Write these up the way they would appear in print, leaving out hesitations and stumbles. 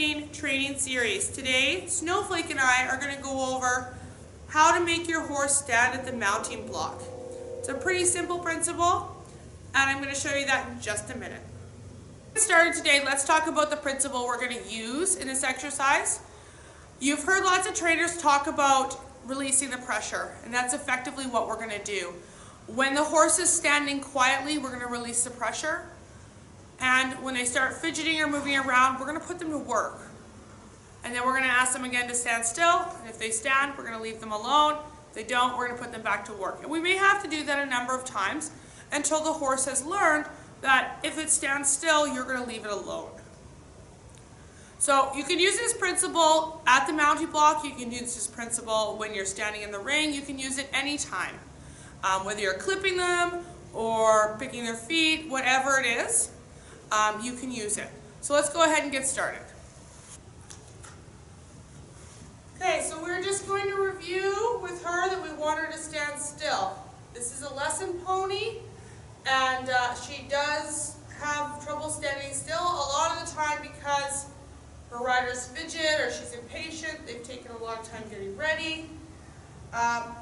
exciting training series. Today, Snowflake and I are going to go over how to make your horse stand at the mounting block. It's a pretty simple principle, and I'm going to show you that in just a minute. To get started today, let's talk about the principle we're going to use in this exercise. You've heard lots of trainers talk about releasing the pressure, and that's effectively what we're going to do. When the horse is standing quietly, we're going to release the pressure. And when they start fidgeting or moving around, we're going to put them to work. And then we're going to ask them again to stand still. And if they stand, we're going to leave them alone. If they don't, we're going to put them back to work. And we may have to do that a number of times until the horse has learned that if it stands still, you're going to leave it alone. So you can use this principle at the mounting block. You can use this principle when you're standing in the ring. You can use it anytime. Whether you're clipping them or picking their feet, whatever it is. You can use it. So let's go ahead and get started. Okay, so we're just going to review with her that we want her to stand still. This is a lesson pony, and she does have trouble standing still a lot of the time because her rider's fidget or she's impatient. They've taken a long time getting ready. I'm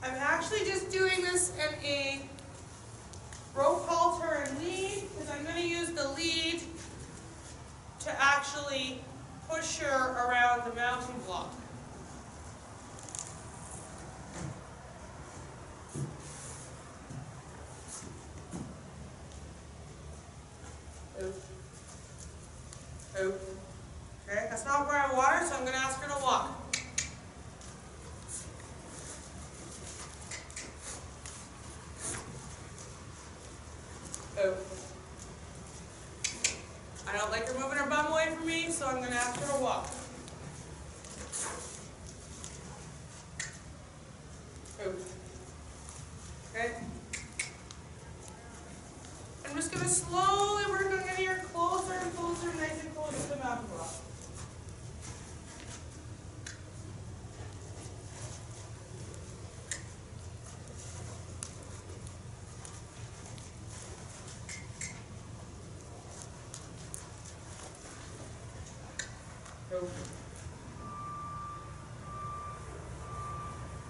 actually just doing this in a rope halter and lead, because I'm going to use the lead to actually push her around the mounting block. Oop. Oop. Okay, that's not where I want her, so I'm going to ask her to walk. I don't like her moving her bum away from me, so I'm going to ask her to walk. Okay. I'm just going to slowly work on getting her closer and closer, nice and close to the mounting block.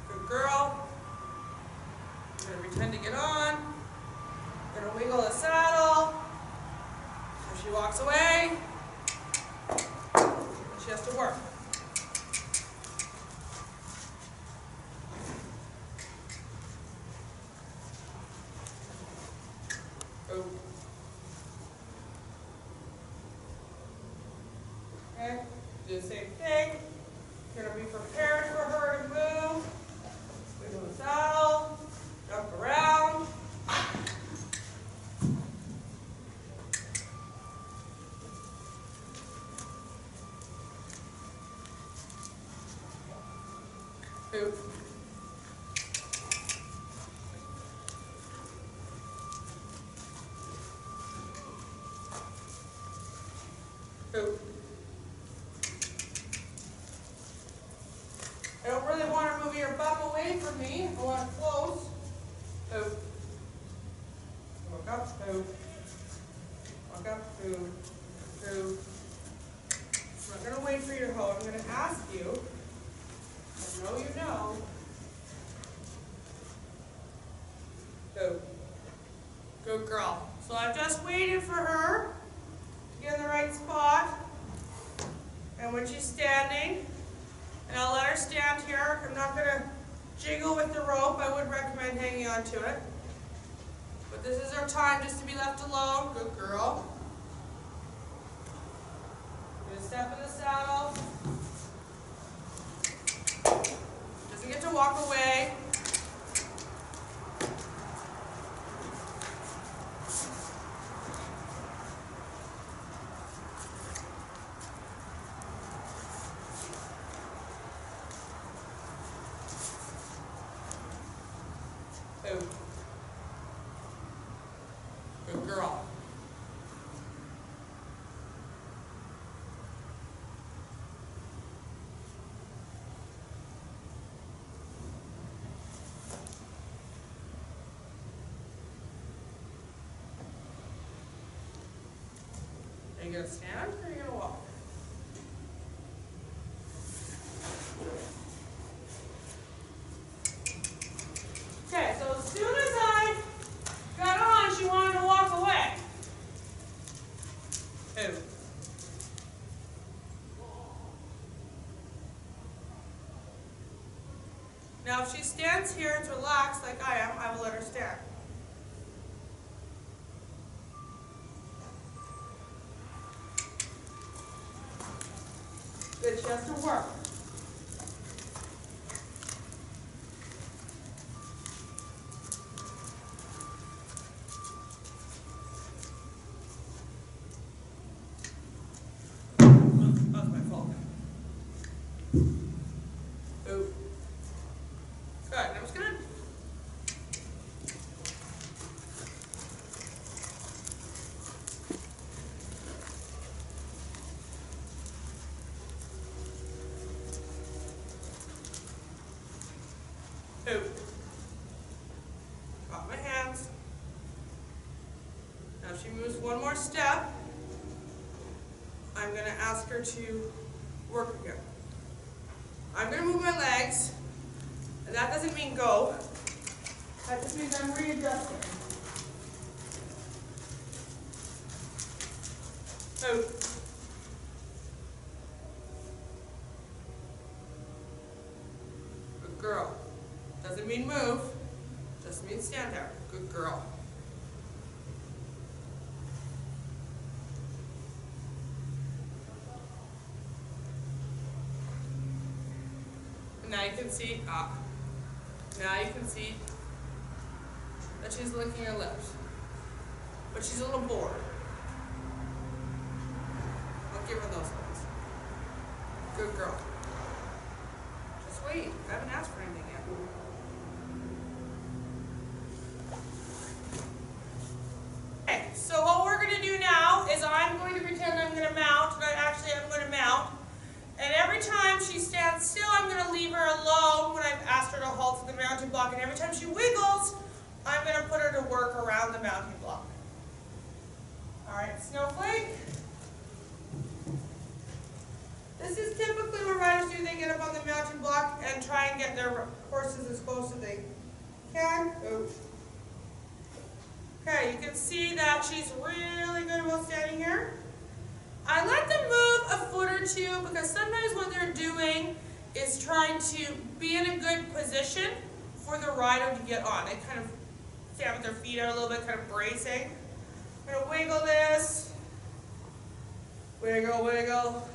Good girl. You're going to pretend to get on. You're going to wiggle the saddle. So she walks away. She has to work. Oh. Okay. Do the same thing. You're going to be prepared for her to move. Wiggle the saddle. Jump around. Oop. Oop. I don't really want her moving her bum away from me. I want her close. Oop. Walk up. Oop. Walk up. Oop. Oop. I'm not going to wait for you to hold. I'm going to ask you. I know you know. Oop. Good girl. So I've just waited for her to get in the right spot. And when she's standing, and I'll let her stand here. I'm not going to jiggle with the rope. I would recommend hanging on to it. But this is our time just to be left alone. Good girl. Good step in the saddle. Doesn't get to walk away. Good girl. Are you going to stand or are you going to walk? Now if she stands here and is relaxed like I am, I will let her stand. Good, she has to work. That was my fault. Ooh. Good, that was good. Ooh. Drop my hands. Now if she moves one more step, I'm going to ask her to work again. I'm going to move my legs, and that doesn't mean go. That just means I'm readjusting. Ooh. Good girl. Doesn't mean move, just means stand there. Good girl. And now you can see, now you can see that she's licking her lips. But she's a little bored. I'll give her those ones. Good girl. Just wait, I haven't asked for anything yet. So what we're going to do now is I'm going to pretend I'm going to mount, but actually I'm going to mount. And every time she stands still, I'm going to leave her alone when I've asked her to halt to the mounting block. And every time she wiggles, I'm going to put her to work around the mounting block. All right, Snowflake. This is typically what riders do. They get up on the mounting block and try and get their horses as close as they can. Oops. Okay, you can see that she's really good about standing here. I let them move a foot or two because sometimes what they're doing is trying to be in a good position for the rider to get on. They kind of stand with their feet out a little bit, kind of bracing. I'm going to wiggle this. Wiggle, wiggle.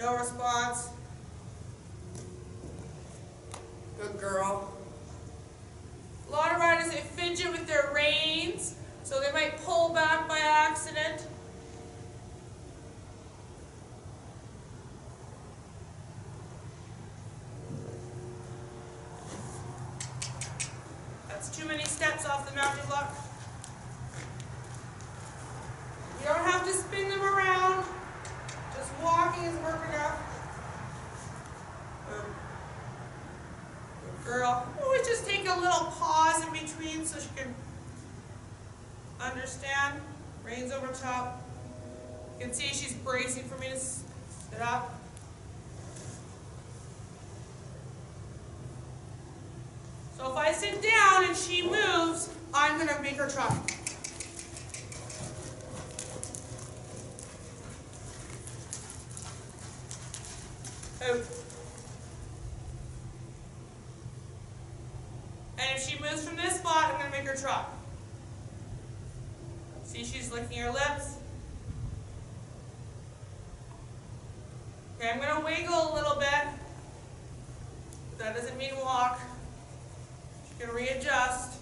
No response. Good girl. A lot of riders, they fidget with their reins, so they might pull back by accident. That's too many steps off the mounting block. You don't have to spin them around. Just walking is work enough. Good girl. Always just take a little pause in between so she can understand. Reins over top. You can see she's bracing for me to sit up. So if I sit down and she moves, I'm going to make her try. Oh. And if she moves from this spot, I'm going to make her trot. See, she's licking her lips. Okay, I'm going to wiggle a little bit. That doesn't mean walk. She can readjust.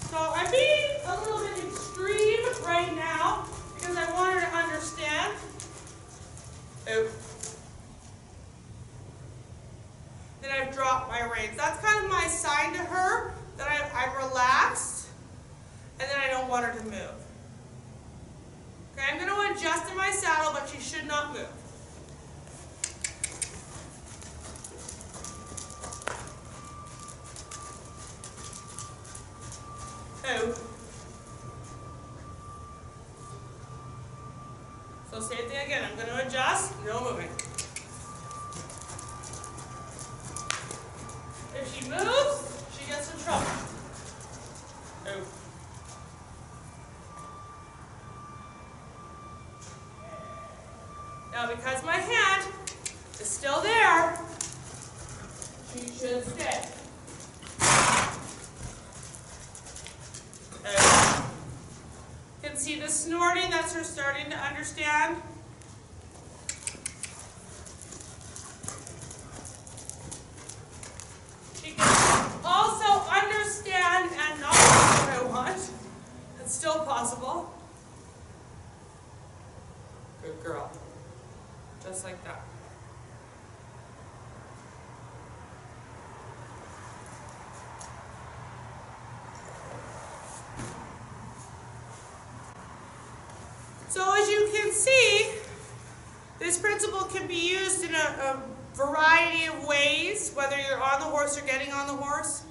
So I'm being a little bit extreme right now because I want her to understand. Oh. Then I've dropped my reins. That's kind of my sign to her that I'm relaxed and then I don't want her to move. Okay, I'm going to adjust in my saddle, but she should not move. Oh. So same thing again. I'm going to adjust, no moving. If she moves, she gets in trouble. Oh. Now because my hand is still there. She should stay. There. You can see the snorting, that's her starting to understand. She can also understand and not what I want. It's still possible. Good girl. Just like that. So as you can see, this principle can be used in a variety of ways, whether you're on the horse or getting on the horse.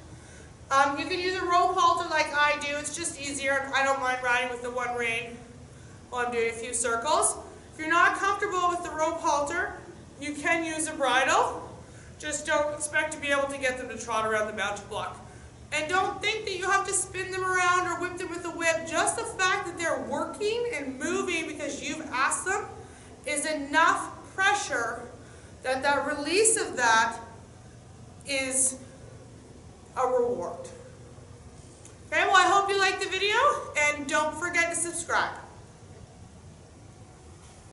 You can use a rope halter like I do. It's just easier. I don't mind riding with the one rein while I'm doing a few circles. If you're not comfortable with the rope halter, you can use a bridle. Just don't expect to be able to get them to trot around the mounting block. And don't think that you have to spin them around or whip them with a whip. Just the fact that they're working and moving because you've asked them is enough pressure that that release of that is a reward. Okay, well I hope you liked the video and don't forget to subscribe.